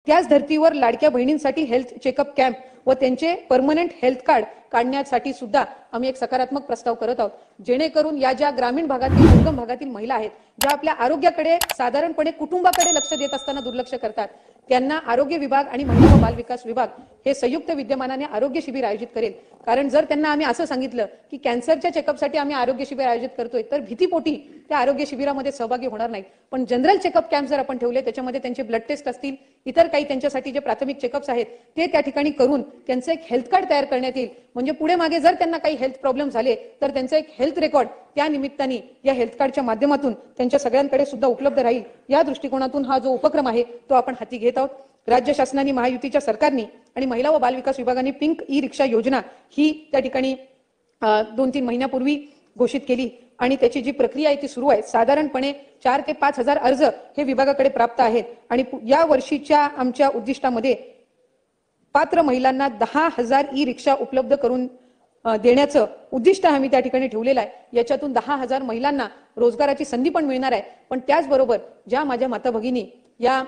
त्याच धर्तीवर लाडक्या बहिणींसाठी हेल्थ चेकअप कॅम्प व त्यांचे परमनंट हेल्थ कार्ड काढण्यासाठी सुद्धा आम्ही एक सकारात्मक प्रस्ताव करत आहोत, जेणेकरून या ज्या ग्रामीण भागातील दुर्गम भागातील महिला आहेत, ज्या आपल्या आरोग्याकडे साधारणपणे कुटुंबाकडे लक्ष देत असताना दुर्लक्ष करतात, त्यांना आरोग्य विभाग आणि महिला व बाल विकास विभाग हे संयुक्त विद्यमानाने आरोग्य शिबिर आयोजित करेल। कारण जर त्यांना आम्ही असं सांगितलं की कॅन्सरच्या चेकअपसाठी आम्ही आरोग्य शिबिर आयोजित करतोय, तर भीतीपोटी त्या आरोग्य शिबिरामध्ये सहभागी होणार नाही। पण जनरल चेकअप कॅम्प जर आपण ठेवले, त्याच्यामध्ये त्यांचे ब्लड टेस्ट असतील, इतर काही त्यांच्यासाठी जे प्राथमिक चेकअप्स आहेत ते त्या ठिकाणी करून त्यांचं एक हेल्थ कार्ड तयार करण्यात येईल। म्हणजे पुढे मागे जर त्यांना काही हेल्थ प्रॉब्लेम झाले तर त्यांचा एक हेल्थ रेकॉर्ड त्या निमित्ताने या हेल्थ कार्डच्या माध्यमातून त्यांच्या सगळ्यांकडे सुद्धा उपलब्ध राहील। या दृष्टिकोनातून हा जो उपक्रम आहे तो आपण हाती घेत आहोत। राज्य शासनाने, महायुतीच्या सरकारने आणि महिला व बाल विकास विभागाने पिंक ई रिक्षा योजना ही त्या ठिकाणी 2-3 महिन्यापूर्वी घोषित केली आणि त्याची जी प्रक्रिया आहे ती सुरू आहे। साधारणपणे 4 ते 5 हजार अर्ज हे विभागाकडे प्राप्त आहेत आणि या वर्षीच्या आमच्या उद्दिष्टामध्ये पात्र महिलांना 10,000 ई रिक्षा उपलब्ध करून देण्याचं उद्दिष्ट आम्ही त्या ठिकाणी ठेवलेलं आहे। याच्यातून 10,000 महिलांना रोजगाराची संधी पण मिळणार आहे। पण त्याचबरोबर ज्या माझ्या माता भगिनी या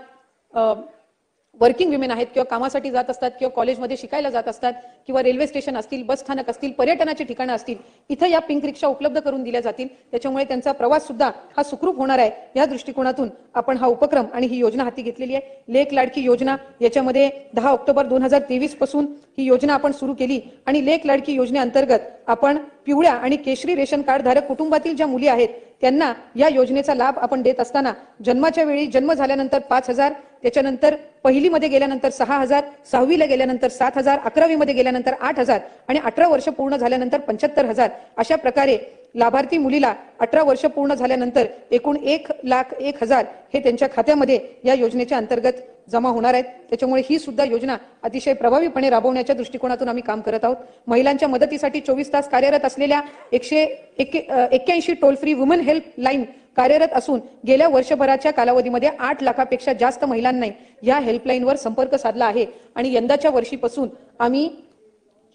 वर्किंग विमेन आहेत किंवा कामासाठी जात असतात किंवा कॉलेजमध्ये शिकायला जात असतात किंवा रेल्वे स्टेशन असतील, बस स्थानक असतील, पर्यटनाची ठिकाणं असतील, इथं या पिंक रिक्षा उपलब्ध करून दिल्या जातील। त्याच्यामुळे त्यांचा प्रवास सुद्धा हा सुखरूप होणार आहे। या दृष्टिकोनातून आपण हा उपक्रम आणि ही योजना हाती घेतलेली आहे। लेक लाडकी योजना याच्यामध्ये 10 ऑक्टोबर 2023 पासून ही योजना आपण सुरू केली आणि लेक लाडकी योजनेअंतर्गत आपण पिवळ्या आणि केशरी रेशन कार्ड धारक कुटुंबातील ज्या मुली आहेत त्यांना या योजनेचा लाभ आपण देत असताना जन्माच्या वेळी, जन्म झाल्यानंतर 5,000, त्याच्यानंतर पहिलीमध्ये गेल्यानंतर 6,000, 6वीला गेल्यानंतर 7,000, 11वीमध्ये गेल्यानंतर 8,000 आणि 18 वर्ष पूर्ण झाल्यानंतर 75,000 अशा प्रकारे लाभार्थी मुलीला 18 वर्ष पूर्ण झाल्यानंतर एकूण 1,01,000 हे त्यांच्या खात्यामध्ये या योजनेच्या अंतर्गत जमा होणार आहेत। त्याच्यामुळे ही सुद्धा योजना अतिशय प्रभावीपणे राबवण्याच्या दृष्टिकोनातून आम्ही काम करत आहोत। महिलांच्या मदतीसाठी 24 तास कार्यरत असलेल्या 181 टोल फ्री वुमन हेल्पलाईन कार्यरत असून गेल्या वर्षभराच्या कालावधीमध्ये 8 लाखापेक्षा जास्त महिलांनी या हेल्पलाईनवर संपर्क साधला आहे आणि यंदाच्या वर्षीपासून आम्ही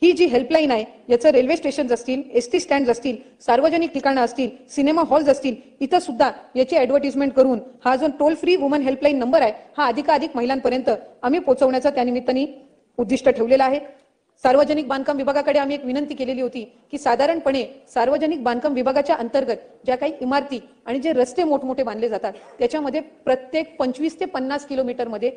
ही जी हेल्पलाईन आहे याचं रेल्वे स्टेशन असतील, एसटी स्टँड असतील, सार्वजनिक ठिकाणं असतील, सिनेमा हॉल्स असतील, इथं सुद्धा याची ऍडव्हर्टाइजमेंट करून हा जो toll free woman helpline number आहे हा अधिकाधिक महिलांपर्यंत आम्ही पोहोचवण्याचा त्यानिमित्ताने उद्दिष्ट ठेवलेलं आहे। सार्वजनिक बांधकाम विभागाकडे आम्ही एक विनंती केलेली होती की साधारणपणे सार्वजनिक बांधकाम विभागाच्या अंतर्गत ज्या काही इमारती आणि जे रस्ते मोठमोठे बांधले जातात त्याच्यामध्ये प्रत्येक 25 ते 50 किलोमीटरमध्ये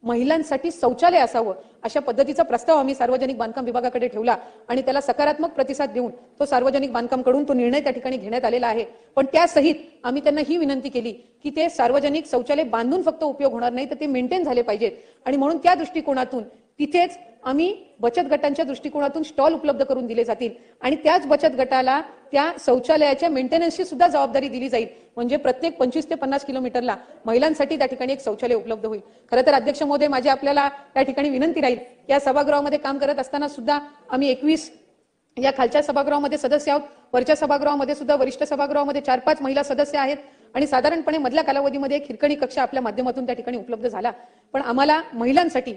महिलांसाठी शौचालय असावं अशा पद्धतीचा प्रस्ताव आम्ही सार्वजनिक बांधकाम विभागाकडे ठेवला आणि त्याला सकारात्मक प्रतिसाद देऊन तो सार्वजनिक बांधकामकडून तो निर्णय त्या ठिकाणी घेण्यात आलेला आहे। पण त्यासहित आम्ही त्यांना ही विनंती केली की ते सार्वजनिक शौचालय बांधून फक्त उपयोग होणार नाही तर ते मेंटेन झाले पाहिजेत आणि म्हणून त्या दृष्टिकोनातून तिथेच आम्ही बचत गटांच्या दृष्टिकोनातून स्टॉल उपलब्ध करून दिले जातील आणि त्याच बचत गटाला त्या शौचालयाच्या मेंटेनन्सची सुद्धा जबाबदारी दिली जाईल। म्हणजे प्रत्येक 25 ते 50 किलोमीटरला महिलांसाठी त्या ठिकाणी एक शौचालय उपलब्ध होईल। खरं तर अध्यक्ष महोदय, माझी आपल्याला त्या ठिकाणी विनंती राहील, या सभागृहामध्ये काम करत असताना सुद्धा आम्ही 21 या खालच्या सभागृहामध्ये सदस्य आहोत, वरच्या सभागृहामध्ये सुद्धा वरिष्ठ सभागृहामध्ये 4-5 महिला सदस्य आहेत आणि साधारणपणे मधल्या कालावधीमध्ये एक हिरकणी कक्ष आपल्या माध्यमातून त्या ठिकाणी उपलब्ध झाला। पण आम्हाला महिलांसाठी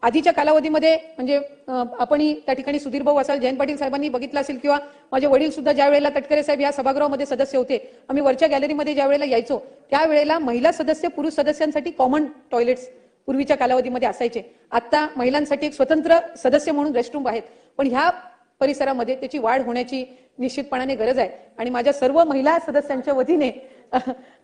आधीच्या कालावधीमध्ये म्हणजे आपण त्या ठिकाणी सुधीर भाऊ असाल, जयंत पाटील साहेबांनी बघितलं असेल किंवा माझे वडील सुद्धा ज्या वेळेला तटकरे साहेब या सभागृहामध्ये सदस्य होते, आम्ही वरच्या गॅलरीमध्ये ज्या वेळेला यायचो त्यावेळेला महिला सदस्य पुरुष सदस्यांसाठी कॉमन टॉयलेट्स पूर्वीच्या कालावधीमध्ये असायचे। आता महिलांसाठी एक स्वतंत्र सदस्य म्हणून रेस्टरूम आहेत, पण ह्या परिसरामध्ये त्याची वाढ होण्याची निश्चितपणाने गरज आहे आणि माझ्या सर्व महिला सदस्यांच्या वतीने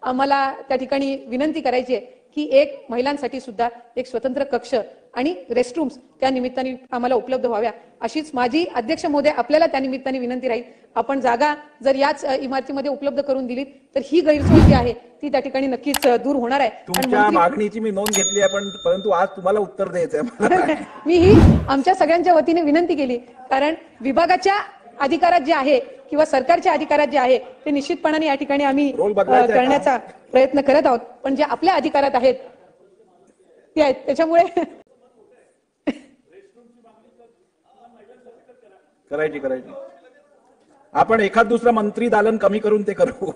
आम्हाला त्या ठिकाणी विनंती करायची आहे की एक महिलांसाठी सुद्धा एक स्वतंत्र कक्ष आणि रेस्टरूम्स त्या निमित्ताने आम्हाला उपलब्ध व्हाव्या अशीच माझी अध्यक्ष महोदय आपल्याला त्या निमित्ताने विनंती राहील। आपण जागा जर याच इमारतीमध्ये उपलब्ध करून दिलीत तर ही गैरसोय जी आहे ती त्या ठिकाणी नक्कीच दूर होणार आहे। तुमच्या मागणीची मी नोंद घेतली आहे, परंतु आज तुम्हाला उत्तर द्यायचंय। मी ही आमच्या सगळ्यांच्या वतीने विनंती केली, कारण विभागाच्या अधिकारात जे आहे किंवा सरकारच्या अधिकारात जे आहे ते निश्चितपणाने या ठिकाणी आम्ही करण्याचा प्रयत्न करत आहोत, पण जे आपल्या अधिकारात आहेत ते आहेत। त्याच्यामुळे करायची आपण एखाद दुसरा मंत्री दालन कमी करून ते करू।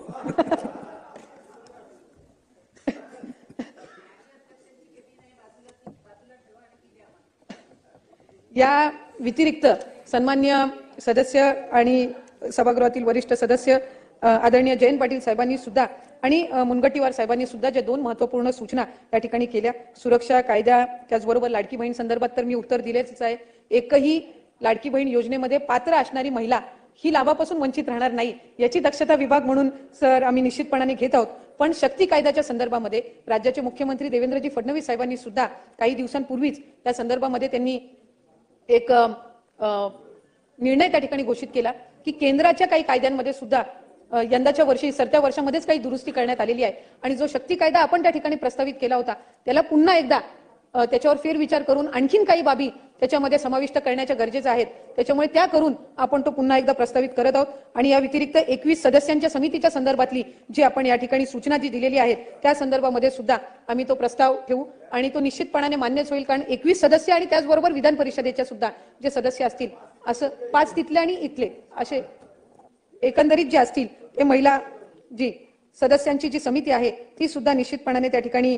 या व्यतिरिक्त सन्मान्य सदस्य आणि सभागृहातील वरिष्ठ सदस्य आदरणीय जयंत पाटील साहेबांनी सुद्धा आणि मुनगंटीवार साहेबांनी सुद्धा ज्या 2 महत्त्वपूर्ण सूचना त्या ठिकाणी केल्या, सुरक्षा कायदा त्याचबरोबर लाडकी बहीण संदर्भात तर मी उत्तर दिलेच आहे. एकही लाडकी बहीण योजनेमध्ये पात्र असणारी महिला ही लाभापासून वंचित राहणार नाही याची दक्षता विभाग म्हणून सर आम्ही निश्चितपणाने घेत आहोत. पण शक्ती कायद्याच्या संदर्भामध्ये राज्याचे मुख्यमंत्री देवेंद्रजी फडणवीस साहेबांनी सुद्धा काही दिवसांपूर्वीच त्या संदर्भामध्ये त्यांनी एक निर्णय त्या ठिकाणी घोषित केला की केंद्राच्या काही कायद्यांमध्ये सुद्धा यंदाच्या वर्षी सरत्या वर्षामध्येच काही दुरुस्ती करण्यात आलेली आहे आणि जो शक्ती कायदा आपण त्या ठिकाणी प्रस्तावित केला होता त्याला पुन्हा एकदा त्याच्यावर फेरविचार करून आणखीन काही बाबी त्याच्यामध्ये समाविष्ट करण्याच्या गरजेचं आहेत. त्याच्यामुळे त्या करून आपण तो पुन्हा एकदा प्रस्तावित करत आहोत आणि या व्यतिरिक्त 21 सदस्यांच्या समितीच्या संदर्भातली जी आपण या ठिकाणी सूचना जी दिलेली आहे त्या संदर्भामध्ये सुद्धा आम्ही तो प्रस्ताव ठेवू आणि तो निश्चितपणाने मान्यच होईल. कारण 21 सदस्य आणि त्याचबरोबर विधान परिषदेच्या सुद्धा जे सदस्य असतील असं 5 तिथले आणि इथले असे एकंदरीत जे असतील ते महिला जी सदस्यांची जी समिती आहे ती सुद्धा निश्चितपणाने त्या ठिकाणी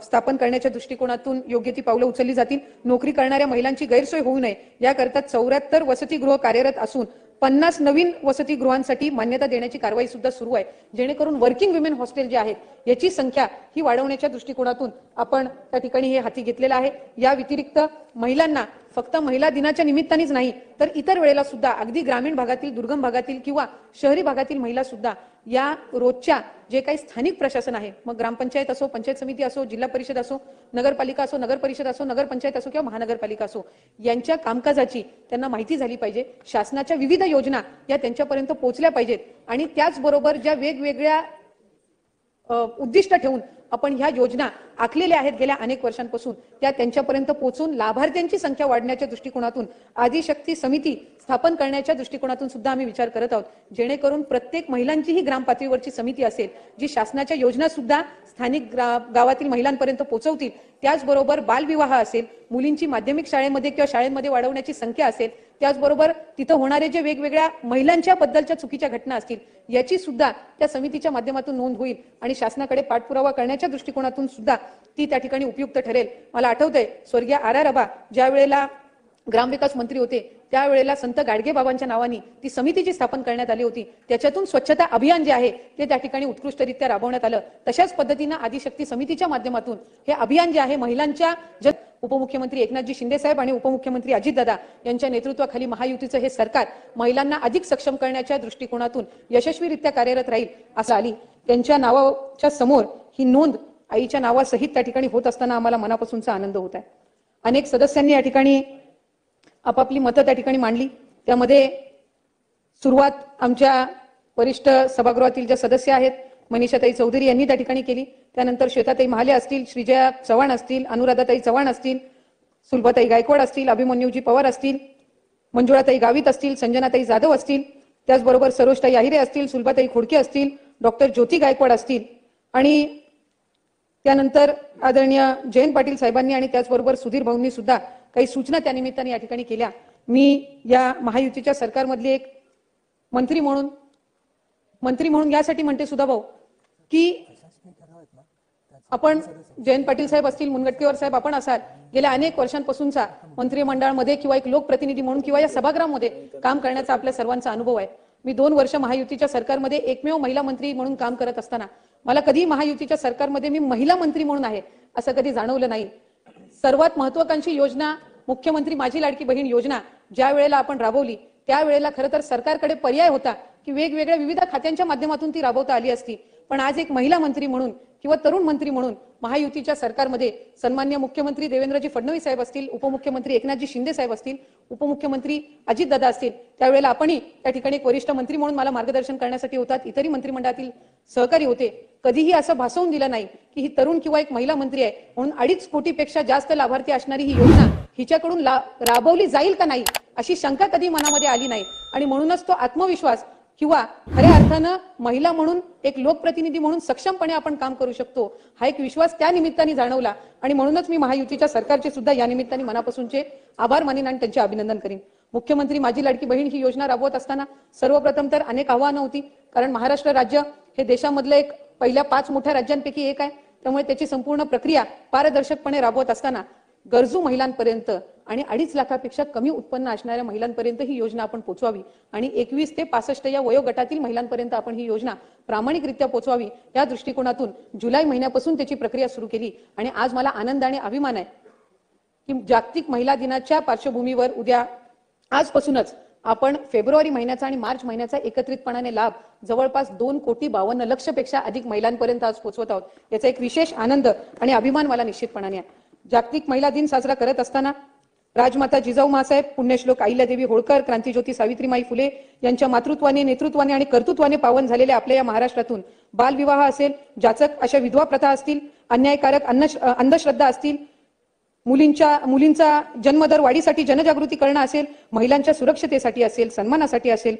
स्थापन करण्याच्या दृष्टिकोनातून योग्य ती पावलं उचलली जातील. नोकरी करणाऱ्या महिलांची गैरसोय होऊ नये याकरता 74 वसतिगृह कार्यरत असून 50 नवीन वसतिगृहांसाठी मान्यता देण्याची कारवाई सुद्धा सुरू आहे, जेणेकरून वर्किंग विमेन हॉस्टेल जे आहेत याची संख्या ही वाढवण्याच्या दृष्टिकोनातून आपण त्या ठिकाणी हे हाती घेतलेलं आहे. या व्यतिरिक्त महिलांना फक्त महिला दिनाच्या निमित्तानेच नाही तर इतर वेळेला सुद्धा अगदी ग्रामीण भागातील, दुर्गम भागातील किंवा शहरी भागातील महिला सुद्धा या रोजच्या जे काही स्थानिक प्रशासन आहे, मग ग्रामपंचायत असो, पंचायत समिती असो, जिल्हा परिषद असो, नगरपालिका असो, नगर परिषद असो, नगरपंचायत असो किंवा महानगरपालिका असो, यांच्या कामकाजाची त्यांना माहिती झाली पाहिजे. शासनाच्या विविध योजना या त्यांच्यापर्यंत पोहोचल्या पाहिजेत आणि त्याचबरोबर ज्या वेगवेगळ्या उद्दिष्ट ठेवून आपण ह्या योजना आखलेल्या आहेत गेल्या अनेक वर्षांपासून त्या त्यांच्यापर्यंत पोहोचून लाभार्थ्यांची संख्या वाढण्याच्या दृष्टिकोनातून आदिशक्ती समिती स्थापन करण्याच्या दृष्टिकोनातून सुद्धा आम्ही विचार करत आहोत, जेणेकरून प्रत्येक महिलांची ही ग्राम पातळीवरची समिती असेल जी शासनाच्या योजना सुद्धा स्थानिक गावातील महिलांपर्यंत पोहोचवतील. त्याचबरोबर बालविवाह असेल, मुलींची माध्यमिक शाळेमध्ये किंवा शाळेमध्ये वाढवण्याची संख्या असेल, त्याचबरोबर तिथं होणारे जे वेगवेगळ्या महिलांच्या बद्दलच्या चुकीच्या घटना असतील याची सुद्धा त्या समितीच्या माध्यमातून नोंद होईल आणि शासनाकडे पाठपुरावा करण्याच्या दृष्टिकोनातून सुद्धा ती त्या ठिकाणी उपयुक्त ठरेल. मला आठवतंय स्वर्गीय आर आबा ज्या वेळेला ग्रामविकास मंत्री होते त्यावेळेला संत गाडगे बाबांच्या नावाने ती समितीची स्थापन करण्यात आली होती. त्याच्यातून स्वच्छता अभियान जे आहे ते त्या ठिकाणी उत्कृष्टरित्या राबवण्यात आलं. तशाच पद्धतीने आदिशक्ती समितीच्या माध्यमातून हे अभियान जे आहे महिलांच्या उपमुख्यमंत्री एकनाथजी शिंदे साहेब आणि उपमुख्यमंत्री अजितदादा यांच्या नेतृत्वाखाली महायुतीचं हे सरकार महिलांना अधिक सक्षम करण्याच्या दृष्टिकोनातून यशस्वीरित्या कार्यरत राहील असं आली. त्यांच्या नावाच्या समोर ही नोंद आईच्या नावासहित त्या ठिकाणी होत असताना आम्हाला मनापासूनचा आनंद होत आहे. अनेक सदस्यांनी या ठिकाणी आपापली मतं त्या ठिकाणी मांडली. त्यामध्ये सुरुवात आमच्या वरिष्ठ सभागृहातील ज्या सदस्य आहेत मनीषाताई चौधरी यांनी त्या ठिकाणी केली. त्यानंतर श्वेताताई महाले असतील, श्रीजया चव्हाण असतील, अनुराधाताई चव्हाण असतील, सुलभाताई गायकवाड असतील, अभिमन्यूजी पवार असतील, मंजुळाताई गावित असतील, संजनाताई जाधव असतील, त्याचबरोबर सरोजताई आहिरे असतील, सुलभाताई खोडके असतील, डॉक्टर ज्योती गायकवाड असतील आणि त्यानंतर आदरणीय जयंत पाटील साहेबांनी आणि त्याचबरोबर सुधीर भाऊंनी सुद्धा काही सूचना त्या निमित्ताने या ठिकाणी केल्या. मी या महायुतीच्या सरकारमधली एक मंत्री म्हणून यासाठी म्हणते सुद्धा भाऊ की आपण जयंत पाटील साहेब असतील, मुनगंटीवार साहेब आपण असाल, गेल्या अनेक वर्षांपासूनचा मंत्रिमंडळामध्ये किंवा एक लोकप्रतिनिधी म्हणून किंवा या सभागृहामध्ये काम करण्याचा आपल्या सर्वांचा अनुभव आहे. मी 2 वर्ष महायुतीच्या सरकारमध्ये एकमेव महिला मंत्री म्हणून काम करत असताना मला कधी महायुतीच्या सरकारमध्ये मी महिला मंत्री म्हणून आहे असं कधी जाणवलं नाही. सर्वात महत्त्वाकांक्षी योजना मुख्यमंत्री माझी लाडकी बहीण योजना ज्या वेळेला आपण राबवली त्यावेळेला खरं तर सरकारकडे पर्याय होता की वेगवेगळ्या विविध खात्यांच्या माध्यमातून ती राबवता आली असती. पण आज एक महिला मंत्री म्हणून किंवा तरुण मंत्री म्हणून महायुतीच्या सरकारमध्ये सन्माननीय मुख्यमंत्री देवेंद्रजी फडणवीस साहेब असतील, उपमुख्यमंत्री एकनाथजी शिंदे साहेब असतील, उपमुख्यमंत्री अजितदादा असतील, त्यावेळेला आपणही त्या ठिकाणी एक वरिष्ठ मंत्री म्हणून मला मार्गदर्शन करण्यासाठी होतात. इतरही मंत्रिमंडळातील सहकारी होते. कधीही असं भासवून दिलं नाही की ही तरुण किंवा एक महिला मंत्री आहे म्हणून 2.5 कोटीपेक्षा जास्त लाभार्थी असणारी ही योजना हिच्याकडून राबवली जाईल का नाही अशी शंका कधी मनामध्ये आली नाही. आणि म्हणूनच तो आत्मविश्वास किंवा खऱ्या अर्थानं महिला म्हणून एक लोकप्रतिनिधी म्हणून सक्षमपणे आपण काम करू शकतो हा एक विश्वास त्या निमित्ताने जाणवला. आणि म्हणूनच मी महायुतीच्या सरकारचे सुद्धा या निमित्ताने मनापासूनचे आभार मानेन आणि त्यांचे अभिनंदन करीन. मुख्यमंत्री माझी लाडकी बहीण ही योजना राबवत असताना सर्वप्रथम तर अनेक आव्हानं होती. कारण महाराष्ट्र राज्य हे देशामधलं एक पहिल्या 5 मोठ्या राज्यांपैकी एक आहे. त्यामुळे त्याची संपूर्ण प्रक्रिया पारदर्शकपणे राबवत असताना गरजू महिलांपर्यंत आणि 2.5 लाखापेक्षा कमी उत्पन्न असणाऱ्या महिलांपर्यंत ही योजना आपण पोहोचवावी आणि 21 ते 65 या वयोगटातील महिलांपर्यंत आपण ही योजना प्रामाणिकरित्या पोहोचवावी या दृष्टिकोनातून जुलै महिन्यापासून त्याची प्रक्रिया सुरू केली आणि आज मला आनंद आणि अभिमान आहे की जागतिक महिला दिनाच्या पार्श्वभूमीवर उद्या आजपासूनच आपण फेब्रुवारी महिन्याचा आणि मार्च महिन्याचा एकत्रितपणाने लाभ जवळपास 2,52,00,000 पेक्षा अधिक महिलांपर्यंत आज पोहोचवत आहोत. याचा एक विशेष आनंद आणि अभिमान मला निश्चितपणाने आहे. जागतिक महिला दिन साजरा करत असताना राजमाता जिजाऊ मासाहेब, पुण्यश्लोक अहिल्यादेवी होळकर, क्रांतीज्योती सावित्रीमाई फुले यांच्या मातृत्वाने, नेतृत्वाने आणि कर्तृत्वाने पावन झालेल्या आपल्या या महाराष्ट्रातून बालविवाह असेल, जाचक अशा विधवा प्रथा असतील, अन्यायकारक अंधश्रद्धा असतील, मुलींचा जन्मदर वाढीसाठी जनजागृती करणं असेल, महिलांच्या सुरक्षतेसाठी असेल, सन्मानासाठी असेल,